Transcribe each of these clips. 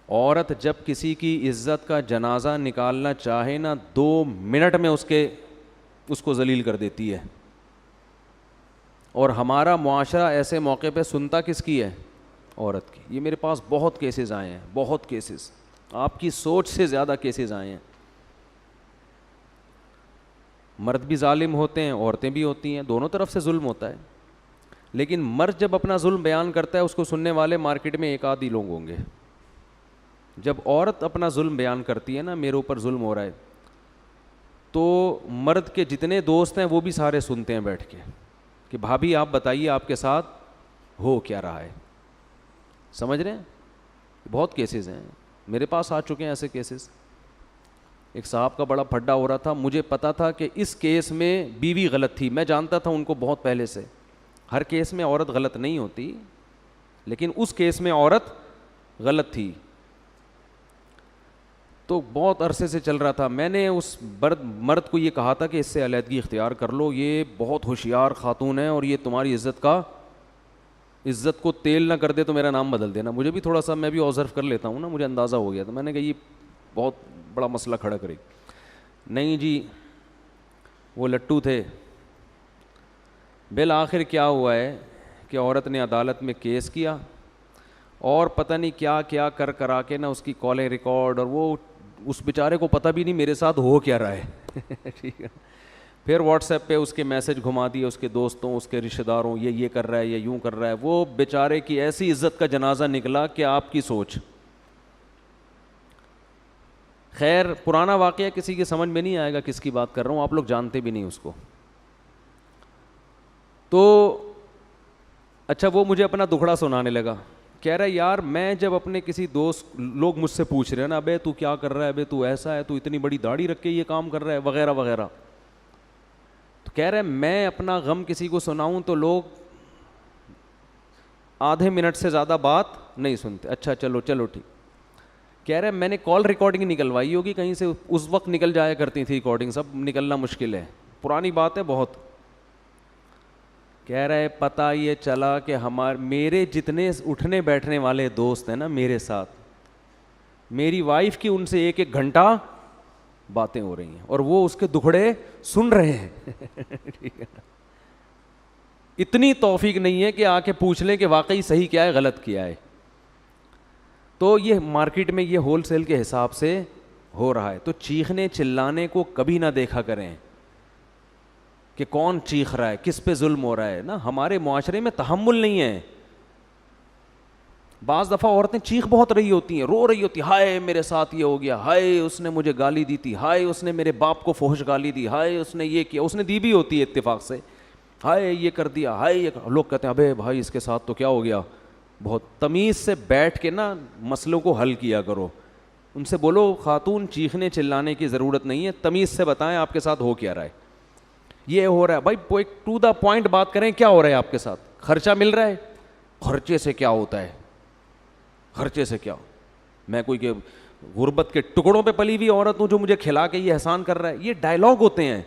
عورت جب کسی کی عزت کا جنازہ نکالنا چاہے نا 2 منٹ میں اس کو ذلیل کر دیتی ہے. اور ہمارا معاشرہ ایسے موقع پہ سنتا کس کی ہے؟ عورت کی. یہ میرے پاس بہت کیسز آئے ہیں, بہت کیسز, آپ کی سوچ سے زیادہ کیسز آئے ہیں. مرد بھی ظالم ہوتے ہیں, عورتیں بھی ہوتی ہیں, دونوں طرف سے ظلم ہوتا ہے. لیکن مرد جب اپنا ظلم بیان کرتا ہے اس کو سننے والے مارکیٹ میں 1 آدھ ہی لوگ ہوں گے. جب عورت اپنا ظلم بیان کرتی ہے نا, میرے اوپر ظلم ہو رہا ہے, تو مرد کے جتنے دوست ہیں وہ بھی سارے سنتے ہیں بیٹھ کے کہ بھابھی آپ بتائیے آپ کے ساتھ ہو کیا رہا ہے. سمجھ رہے ہیں؟ بہت کیسز ہیں میرے پاس آ چکے ہیں ایسے کیسز. ایک صاحب کا بڑا پھڈا ہو رہا تھا, مجھے پتا تھا کہ اس کیس میں بیوی غلط تھی, میں جانتا تھا ان کو بہت پہلے سے. ہر کیس میں عورت غلط نہیں ہوتی, لیکن اس کیس میں عورت غلط تھی. تو بہت عرصے سے چل رہا تھا. میں نے اس مرد کو یہ کہا تھا کہ اس سے علیحدگی اختیار کر لو, یہ بہت ہوشیار خاتون ہے اور یہ تمہاری عزت کو تیل نہ کر دے تو میرا نام بدل دینا. مجھے بھی تھوڑا سا, میں بھی آبزرو کر لیتا ہوں نا, مجھے اندازہ ہو گیا تھا. میں نے کہا یہ بہت بڑا مسئلہ کھڑا کرے. نہیں جی, وہ لٹو تھے. بالآخر کیا ہوا ہے کہ عورت نے عدالت میں کیس کیا اور پتہ نہیں کیا کیا کرا کے نا اس کی کالیں ریکارڈ, اور وہ اس بیچارے کو پتہ بھی نہیں میرے ساتھ ہو کیا رہا ہے. ٹھیک ہے. پھر واٹس ایپ پہ اس کے میسج گھما دیے اس کے دوستوں, اس کے رشتہ داروں, یہ کر رہا ہے, یہ یوں کر رہا ہے. وہ بیچارے کی ایسی عزت کا جنازہ نکلا کہ آپ کی سوچ. خیر پرانا واقعہ کسی کی سمجھ میں نہیں آئے گا کس کی بات کر رہا ہوں, آپ لوگ جانتے بھی نہیں اس کو. تو اچھا وہ مجھے اپنا دکھڑا سنانے لگا. کہہ رہا ہے یار میں جب اپنے کسی دوست, لوگ مجھ سے پوچھ رہے ہیں نا, ابے تو کیا کر رہا ہے, ابے تو ایسا ہے, تو اتنی بڑی داڑھی رکھ کے یہ کام کر رہا ہے وغیرہ وغیرہ, تو کہہ رہا ہے میں اپنا غم کسی کو سناؤں تو لوگ آدھے منٹ سے زیادہ بات نہیں سنتے. اچھا چلو ٹھیک. کہہ رہے میں نے کال ریکارڈنگ نکلوائی ہوگی کہیں سے, اس وقت نکل جایا کرتی تھی ریکارڈنگ, سب نکلنا مشکل ہے, پرانی بات ہے بہت. کہہ رہے پتہ یہ چلا کہ میرے جتنے اٹھنے بیٹھنے والے دوست ہیں نا میرے ساتھ, میری وائف کی ان سے 1 گھنٹہ باتیں ہو رہی ہیں اور وہ اس کے دکھڑے سن رہے ہیں. ٹھیک ہے. اتنی توفیق نہیں ہے کہ آ کے پوچھ لیں کہ واقعی صحیح کیا ہے غلط کیا ہے. تو یہ مارکیٹ میں یہ ہول سیل کے حساب سے ہو رہا ہے. تو چیخنے چلانے کو کبھی نہ دیکھا کریں کہ کون چیخ رہا ہے, کس پہ ظلم ہو رہا ہے نا. ہمارے معاشرے میں تحمل نہیں ہے. بعض دفعہ عورتیں چیخ بہت رہی ہوتی ہیں, رو رہی ہوتی, ہائے میرے ساتھ یہ ہو گیا, ہائے اس نے مجھے گالی دی تھی, ہائے اس نے میرے باپ کو فحش گالی دی, ہائے اس نے یہ کیا, اس نے دی بھی ہوتی ہے اتفاق سے, ہائے یہ کر دیا, ہائے یہ. لوگ کہتے ہیں ابے بھائی اس کے ساتھ تو کیا ہو گیا. بہت تمیز سے بیٹھ کے نا مسئلوں کو حل کیا کرو. ان سے بولو خاتون چیخنے چلانے کی ضرورت نہیں ہے, تمیز سے بتائیں آپ کے ساتھ ہو کیا رہا ہے. یہ ہو رہا ہے بھائی, ٹو دا پوائنٹ بات کریں, کیا ہو رہا ہے آپ کے ساتھ, خرچہ مل رہا ہے, خرچے سے کیا ہوتا ہے, خرچے سے کیا, میں کوئی کہ غربت کے ٹکڑوں پہ پلی ہوئی عورت ہوں جو مجھے کھلا کے یہ احسان کر رہا ہے. یہ ڈائلاگ ہوتے ہیں.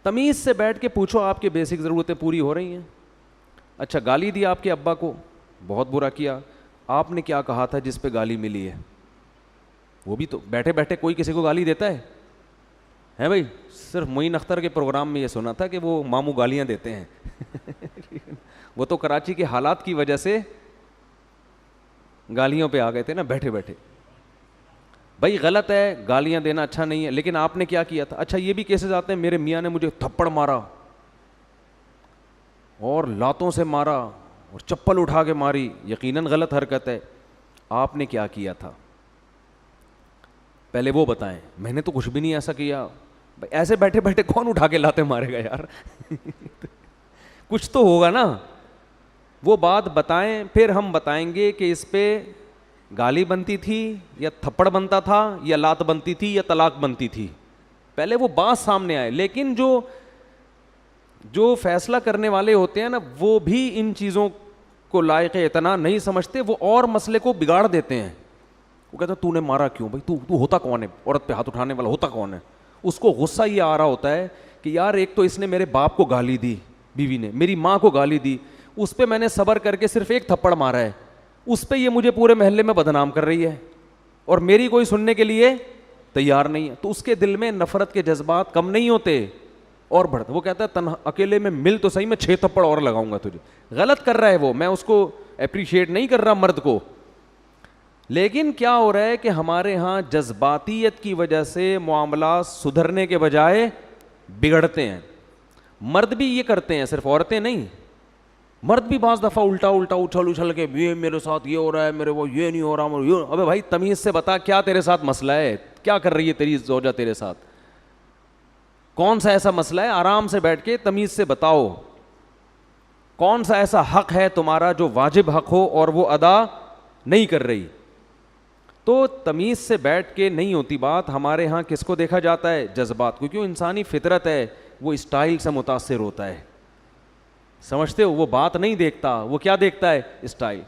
تمیز سے بیٹھ کے پوچھو آپ کی بیسک ضرورتیں پوری ہو رہی ہیں. اچھا گالی دی آپ کے ابا کو, بہت برا کیا, آپ نے کیا کہا تھا جس پہ گالی ملی ہے. وہ بھی تو بیٹھے بیٹھے کوئی کسی کو گالی دیتا ہے بھائی. صرف معین اختر کے پروگرام میں یہ سنا تھا کہ وہ ماموں گالیاں دیتے ہیں. وہ تو کراچی کے حالات کی وجہ سے گالیوں پہ آ گئے تھے نا بیٹھے بیٹھے. بھائی غلط ہے, گالیاں دینا اچھا نہیں ہے, لیکن آپ نے کیا کیا تھا. اچھا یہ بھی کیسز آتے ہیں, میرے میاں نے مجھے تھپڑ مارا اور لاتوں سے مارا اور چپل اٹھا کے ماری. یقیناً غلط حرکت ہے. آپ نے کیا کیا تھا پہلے وہ بتائیں. میں نے تو کچھ بھی نہیں ایسا کیا. بھائی ایسے بیٹھے بیٹھے کون اٹھا کے لاتے مارے گا یار. کچھ تو ہوگا نا. وہ بات بتائیں, پھر ہم بتائیں گے کہ اس پہ گالی بنتی تھی یا تھپڑ بنتا تھا یا لات بنتی تھی یا طلاق بنتی تھی. پہلے وہ بات سامنے آئے. لیکن جو فیصلہ کرنے والے ہوتے ہیں نا, وہ بھی ان چیزوں کو لائق اعتنا نہیں سمجھتے, وہ اور مسئلے کو بگاڑ دیتے ہیں. وہ کہتے ہیں تو نے مارا کیوں بھائی, تو ہوتا کون ہے, عورت پہ ہاتھ اٹھانے والا ہوتا کون ہے. اس کو غصہ یہ آ رہا ہوتا ہے کہ یار ایک تو اس نے میرے باپ کو گالی دی, بیوی نے میری ماں کو گالی دی, اس پہ میں نے صبر کر کے صرف 1 تھپڑ مارا ہے, اس پہ یہ مجھے پورے محلے میں بدنام کر رہی ہے اور میری کوئی سننے کے لیے تیار نہیں ہے. تو اس کے دل میں نفرت کے جذبات کم نہیں ہوتے اور بڑھتے. وہ کہتا ہے تنہا اکیلے میں مل تو صحیح, میں 6 تھپڑ اور لگاؤں گا تجھے. غلط کر رہا ہے وہ, میں اس کو اپریشیٹ نہیں کر رہا مرد کو, لیکن کیا ہو رہا ہے کہ ہمارے ہاں جذباتیت کی وجہ سے معاملات سدھرنے کے بجائے بگڑتے ہیں. مرد بھی یہ کرتے ہیں, صرف عورتیں نہیں, مرد بھی بعض دفعہ الٹا اچھل اچھل کے یہ میرے ساتھ یہ ہو رہا ہے, میرے وہ یہ نہیں ہو رہا, ابے بھائی تمیز سے بتا کیا تیرے ساتھ مسئلہ ہے, کیا کر رہی ہے تیری زوجہ تیرے ساتھ, کون سا ایسا مسئلہ ہے, آرام سے بیٹھ کے تمیز سے بتاؤ, کون سا ایسا حق ہے تمہارا جو واجب حق ہو اور وہ ادا نہیں کر رہی. تو تمیز سے بیٹھ کے نہیں ہوتی بات. ہمارے ہاں کس کو دیکھا جاتا ہے, جذبات کو, کیوں انسانی فطرت ہے وہ اسٹائل سے متاثر ہوتا ہے, سمجھتے ہو, وہ بات نہیں دیکھتا, وہ کیا دیکھتا ہے, اسٹائل.